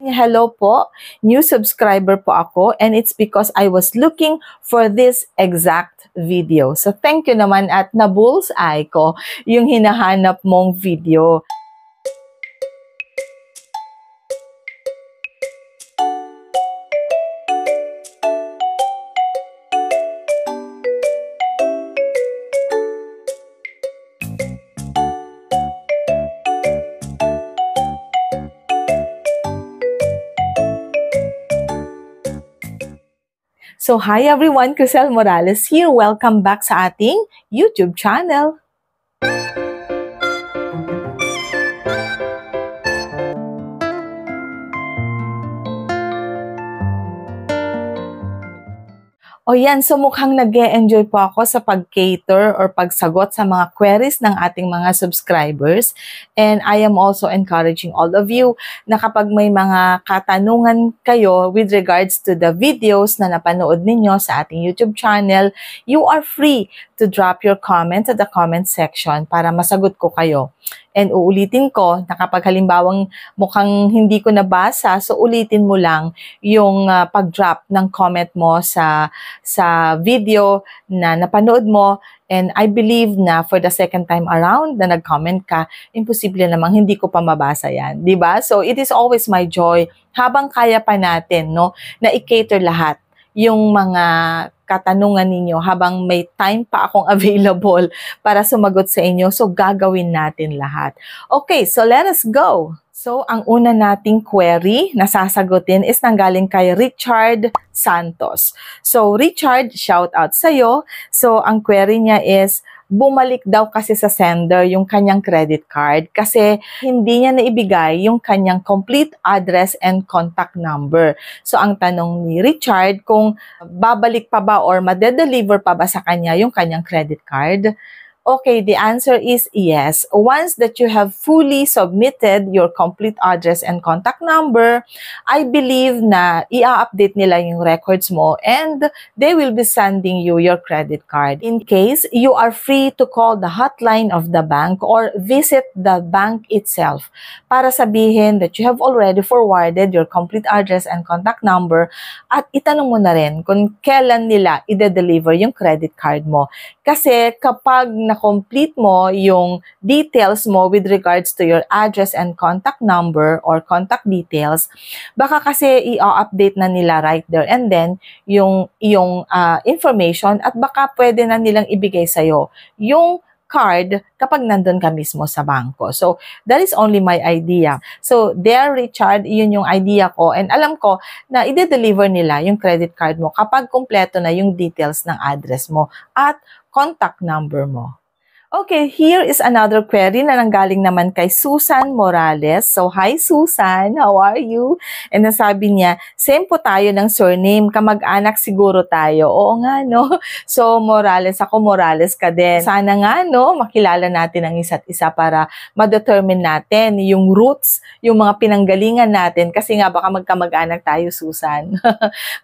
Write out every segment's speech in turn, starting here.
Hello po, new subscriber po ako and it's because I was looking for this exact video. So thank you naman at na-bullseye ko yung hinahanap mong video. So hi everyone, Crisel Morales here. Welcome back sa ating YouTube channel. O yan, so mukhang nag-e-enjoy po ako sa pag-cater or pagsagot sa mga queries ng ating mga subscribers. And I am also encouraging all of you na kapag may mga katanungan kayo with regards to the videos na napanood ninyo sa ating YouTube channel, you are free to drop your comments at the comment section para masagot ko kayo. And uulitin ko na kapag halimbawang mukhang hindi ko nabasa, so ulitin mo lang yung pag-drop ng comment mo sa video na napanood mo. And I believe na for the second time around na nag-comment ka, imposible namang hindi ko pa mabasa yan, di ba? So it is always my joy habang kaya pa natin, no, na i-cater lahat yung mga katanungan ninyo habang may time pa akong available para sumagot sa inyo. So, gagawin natin lahat. Okay, so let us go. So, ang una nating query na sasagutin is nanggaling kay Richard Santos. So, Richard, shout out sa'yo. So, ang query niya is, bumalik daw kasi sa sender yung kanyang credit card kasi hindi niya naibigay yung kanyang complete address and contact number. So, ang tanong ni Richard kung babalik pa ba or madedeliver pa ba sa kanya yung kanyang credit card. Okay, the answer is yes. Once that you have fully submitted your complete address and contact number, I believe na i-update nila yung records mo and they will be sending you your credit card. In case, you are free to call the hotline of the bank or visit the bank itself para sabihin that you have already forwarded your complete address and contact number at itanong mo na rin kung kailan nila i-deliver yung credit card mo. Kasi kapag na-complete mo yung details mo with regards to your address and contact number or contact details, baka kasi i-update na nila right there and then yung information at baka pwede na nilang ibigay sa'yo yung card kapag nandun ka mismo sa bangko. So, that is only my idea. So, there, Richard, yun yung idea ko. And alam ko na i-deliver nila yung credit card mo kapag kumpleto na yung details ng address mo at contact number mo. Okay, here is another query na nanggaling naman kay Susan Morales. So, hi Susan, how are you? And nasabi niya, same po tayo ng surname, kamag-anak siguro tayo. Oo nga, no? So, Morales ako, Morales ka din. Sana nga, no, makilala natin ang isa't isa para ma-determine natin yung roots, yung mga pinanggalingan natin. Kasi nga, baka magkamag-anak tayo, Susan.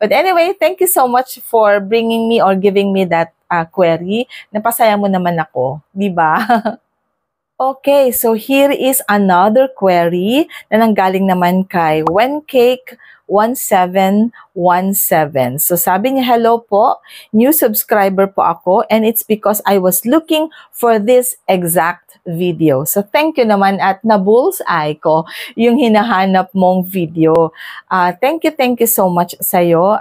But anyway, thank you so much for bringing me or giving me that query. Napasaya mo naman ako, di ba? Okay, so here is another query na nanggaling naman kay Wencake1717. So sabi niya, hello po, new subscriber po ako and it's because I was looking for this exact video. So thank you naman at na-bullseye ko yung hinahanap mong video. Thank you so much sa'yo,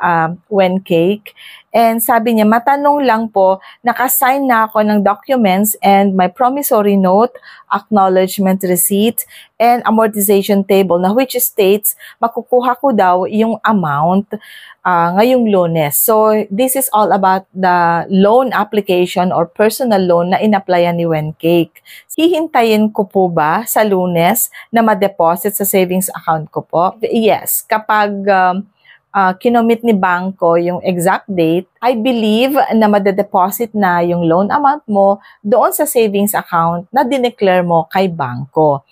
Wencake. And sabi niya, matanong lang po, nakasign na ako ng documents and my promissory note, acknowledgement receipt, and amortization table na which states makukuha ko daw yung amount ngayong Lunes. So, this is all about the loan application or personal loan na in-applyan ni Wencake. Hihintayin ko po ba sa Lunes na ma-deposit sa savings account ko po? Yes, kapag kinomit ni Bangko yung exact date I believe na madadeposit na yung loan amount mo doon sa savings account na dineclare mo kay bangko.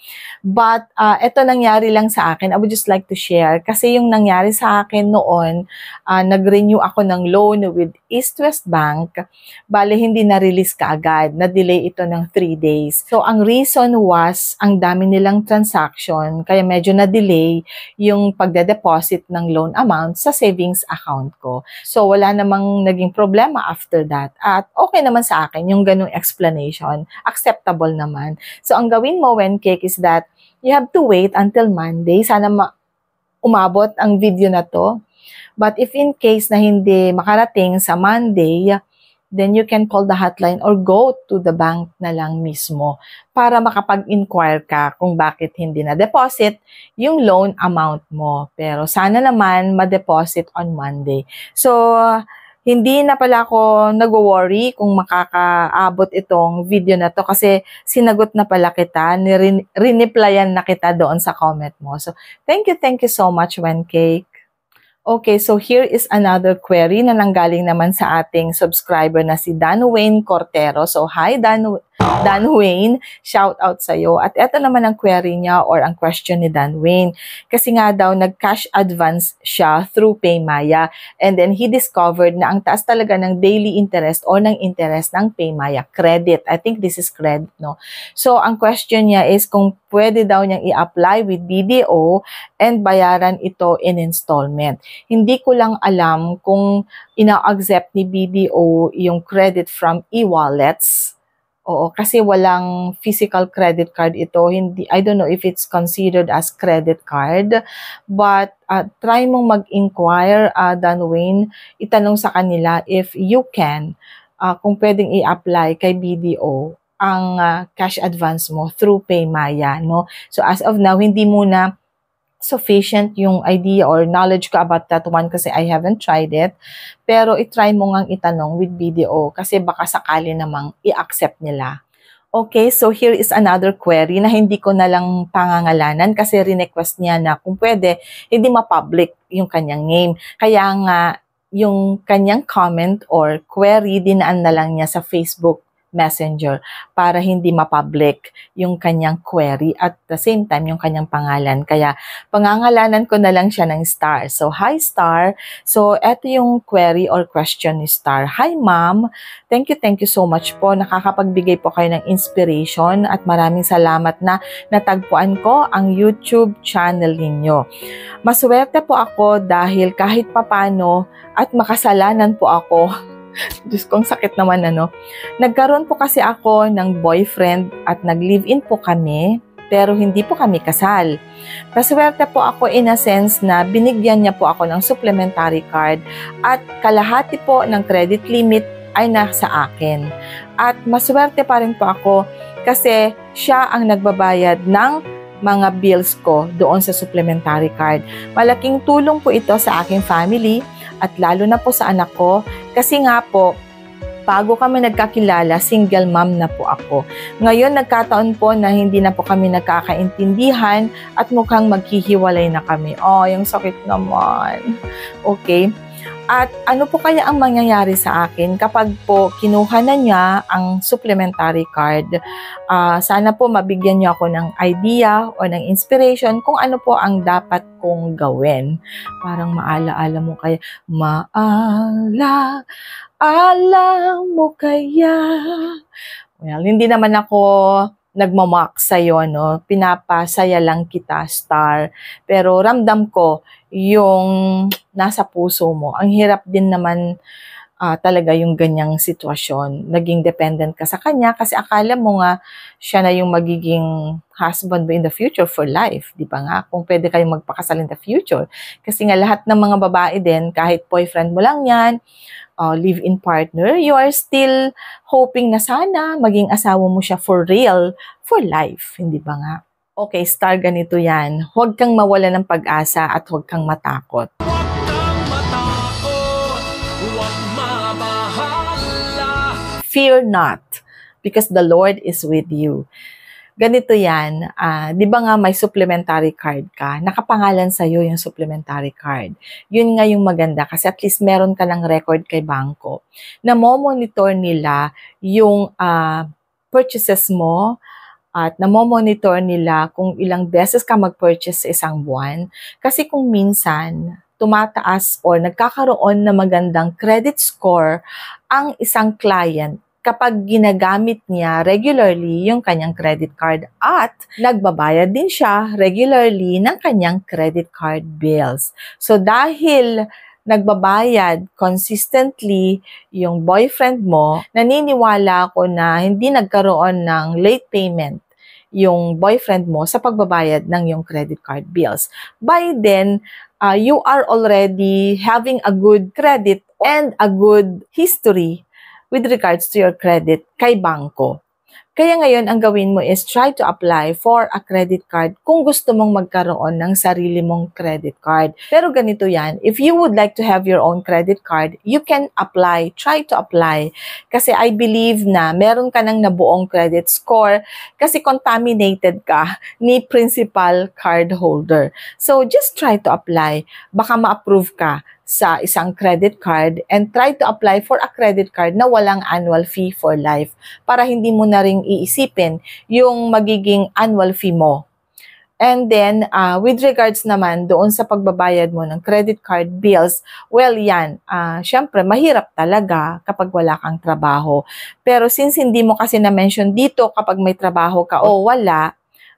But ito nangyari lang sa akin. I would just like to share kasi yung nangyari sa akin noon, nag-renew ako ng loan with East West Bank. Bale, hindi na-release kaagad. Na-delay ito ng 3 days. So, ang reason was, ang dami nilang transaction, kaya medyo na-delay yung pagde-deposit ng loan amount sa savings account ko. So, wala namang naging problema after that. At okay naman sa akin yung ganung explanation. Acceptable naman. So, ang gawin mo when cake is that you have to wait until Monday. Sana umabot ang video na to. But if in case na hindi makarating sa Monday, then you can call the hotline or go to the bank na lang mismo para makapag-inquire ka kung bakit hindi na-deposit yung loan amount mo. Pero sana naman ma-deposit on Monday. So, hindi na pala ako nag-worry kung makakaabot itong video na to kasi sinagot na pala kita, riniplayan na kita doon sa comment mo. So, thank you so much, Wencake. Okay, so here is another query na nanggaling naman sa ating subscriber na si Dan Wayne Cortero. So, hi Dan Wayne, shout out sa'yo. At eto naman ang query niya or ang question ni Dan Wayne. Kasi nga daw, nag-cash advance siya through Paymaya. And then, he discovered na ang taas talaga ng daily interest or ng interest ng Paymaya. Credit. I think this is credit, no? So, ang question niya is kung pwede daw niyang i-apply with BDO and bayaran ito in installment. Hindi ko lang alam kung ina-accept ni BDO yung credit from e-wallets. Oo, kasi walang physical credit card ito. I don't know if it's considered as credit card. But try mong mag-inquire, Dan Wayne, itanong sa kanila if you can, kung pwedeng i-apply kay BDO ang cash advance mo through Paymaya, no? So as of now, hindi muna sufficient yung idea or knowledge ko about that one kasi I haven't tried it. Pero itry mo ngang itanong with BDO kasi baka sakali namang i-accept nila. Okay, so here is another query na hindi ko na lang pangangalanan kasi request niya na kung pwede, hindi ma-public yung kanyang name. Kaya nga, yung kanyang comment or query, dinaan na lang niya sa Facebook Messenger para hindi ma-public yung kanyang query at the same time yung kanyang pangalan. Kaya pangangalanan ko na lang siya ng Star. So, hi Star. So, eto yung query or question ni Star. Hi ma'am, thank you so much po. Nakakapagbigay po kayo ng inspiration at maraming salamat na natagpuan ko ang YouTube channel ninyo. Maswerte po ako dahil kahit papano at makasalanan po ako. Diyos ko, ang sakit naman ano. Nagkaroon po kasi ako ng boyfriend at nag-live-in po kami, pero hindi po kami kasal. Paswerte po ako in a sense na binigyan niya po ako ng supplementary card at kalahati po ng credit limit ay nasa akin. At maswerte pa rin po ako kasi siya ang nagbabayad ng mga bills ko doon sa supplementary card. Malaking tulong po ito sa aking family at lalo na po sa anak ko kasi nga po, bago kami nagkakilala, single mom na po ako. Ngayon, nagkataon po na hindi na po kami nagkakaintindihan at mukhang maghihiwalay na kami. Oh, yung sakit naman. Okay. At ano po kaya ang mangyayari sa akin kapag po kinuha na niya ang supplementary card? Sana po mabigyan niyo ako ng idea o ng inspiration kung ano po ang dapat kong gawin. Parang maala-ala mo kaya, maala-ala mo kaya. Well, hindi naman ako nagmamak sa'yo, no? Pinapasaya lang kita, Star. Pero ramdam ko yung nasa puso mo. Ang hirap din naman talaga yung ganyang sitwasyon. Naging dependent ka sa kanya kasi akala mo nga siya na yung magiging husband mo in the future for life. Di ba nga? Kung pwede kayong magpakasal in the future. Kasi nga lahat ng mga babae din, kahit boyfriend mo lang yan, live-in partner, you are still hoping na sana maging asawa mo siya for real, for life. Hindi ba nga? Okay, Star, ganito yan. Huwag kang mawala ng pag-asa at huwag kang matakot. Fear not, because the Lord is with you. ganito yan, di ba nga may supplementary card ka? Nakapangalan sa'yo yung supplementary card. Yun nga yung maganda kasi at least meron ka ng record kay bangko. Namomonitor nila yung purchases mo at namomonitor nila kung ilang beses ka mag-purchase sa isang buwan. Kasi kung minsan, tumataas or nagkakaroon na magandang credit score ang isang client kapag ginagamit niya regularly yung kanyang credit card at nagbabayad din siya regularly ng kanyang credit card bills. So dahil nagbabayad consistently yung boyfriend mo, naniniwala ako na hindi nagkaroon ng late payment yung boyfriend mo sa pagbabayad ng yung credit card bills. By then, you are already having a good credit and a good history with regards to your credit kay bangko. Kaya ngayon, ang gawin mo is try to apply for a credit card kung gusto mong magkaroon ng sarili mong credit card. Pero ganito yan, if you would like to have your own credit card, you can apply, try to apply. Kasi I believe na meron ka ng nabuong credit score kasi contaminated ka ni principal card holder. So just try to apply. Baka ma-approve ka sa isang credit card and try to apply for a credit card na walang annual fee for life para hindi mo na ring iisipin yung magiging annual fee mo. And then, with regards naman doon sa pagbabayad mo ng credit card bills, well yan, syempre mahirap talaga kapag wala kang trabaho. Pero since hindi mo kasi na-mention dito kapag may trabaho ka o wala,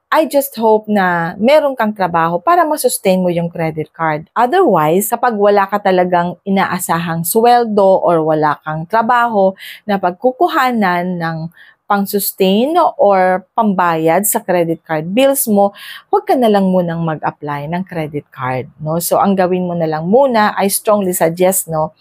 I just hope na meron kang trabaho para masustain mo yung credit card. Otherwise, kapag wala ka talagang inaasahang sweldo or wala kang trabaho na pagkukuhanan ng pang-sustain or pambayad sa credit card bills mo, huwag ka na lang munang mag-apply ng credit card. No? So, ang gawin mo na lang muna, I strongly suggest, no,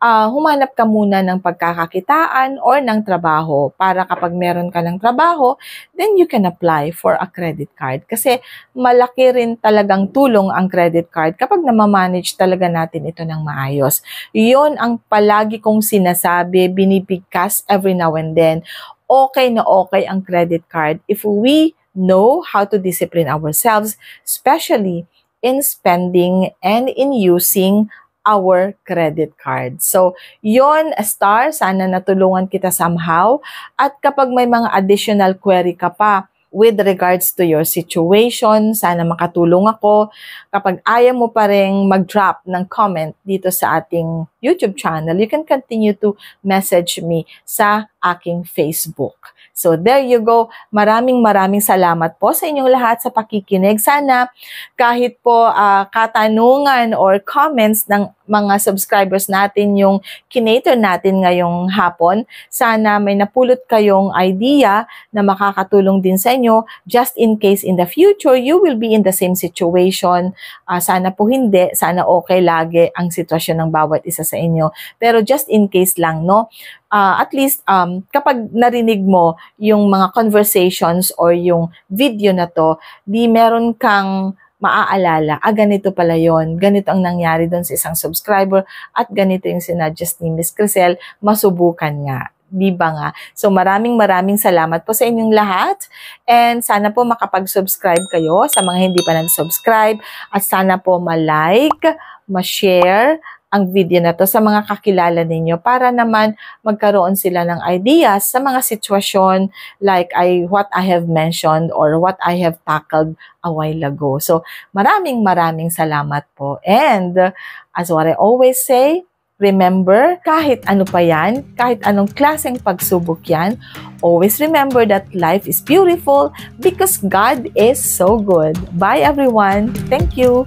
humanap ka muna ng pagkakakitaan or ng trabaho para kapag meron ka ng trabaho, then you can apply for a credit card. Kasi malaki rin talagang tulong ang credit card kapag namamanage talaga natin ito ng maayos. Yun ang palagi kong sinasabi, binibigkas every now and then. Okay na okay ang credit card if we know how to discipline ourselves, especially in spending and in using our credit card. So, yon Star, sana natulungan kita somehow. At kapag may mga additional query ka pa with regards to your situation, sana makatulong ako. Kapag ayaw mo pa rin mag-drop ng comment dito sa ating YouTube channel, you can continue to message me sa aking Facebook. So, there you go. Maraming salamat po sa inyong lahat sa pakikinig. Sana kahit po katanungan or comments ng mga subscribers natin yung kinater natin ngayong hapon, sana may napulot kayong idea na makakatulong din sa inyo just in case in the future you will be in the same situation. Sana po hindi. Sana okay lagi ang sitwasyon ng bawat isa sa inyo. Pero just in case lang, no? At least kapag narinig mo yung mga conversations or yung video na to, di meron kang maaalala, ganito pala yon, ganito ang nangyari doon sa isang subscriber at ganito yung sinuggest ni Miss Crisel, masubukan nga. Di ba nga? So maraming salamat po sa inyong lahat and sana po makapag-subscribe kayo sa mga hindi pa nag-subscribe at sana po ma-like, ma-share ang video na to sa mga kakilala ninyo para naman magkaroon sila ng ideas sa mga sitwasyon like what I have mentioned or what I have tackled a while ago. So, maraming salamat po. And as what I always say, remember, kahit ano pa yan, kahit anong klaseng pagsubok yan, always remember that life is beautiful because God is so good. Bye everyone. Thank you.